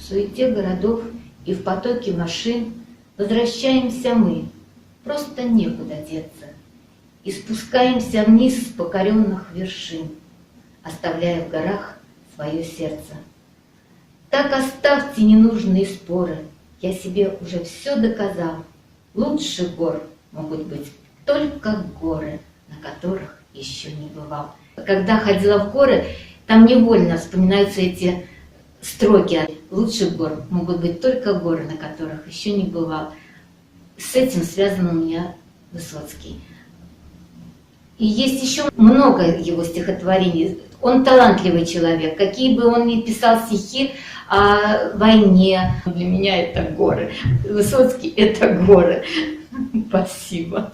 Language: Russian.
суете городов и в потоке машин возвращаемся мы, просто некуда деться, и спускаемся вниз с покоренных вершин, оставляя в горах свое сердце. Так оставьте ненужные споры, я себе уже все доказал. Лучше гор могут быть только горы, на которых еще не бывал. Когда ходила в горы, там невольно вспоминаются эти строки. Лучше гор могут быть только горы, на которых еще не бывал. С этим связан у меня Высоцкий. И есть еще много его стихотворений. Он талантливый человек. Какие бы он ни писал стихи о войне, для меня это горы. Высоцкий — это горы. Спасибо.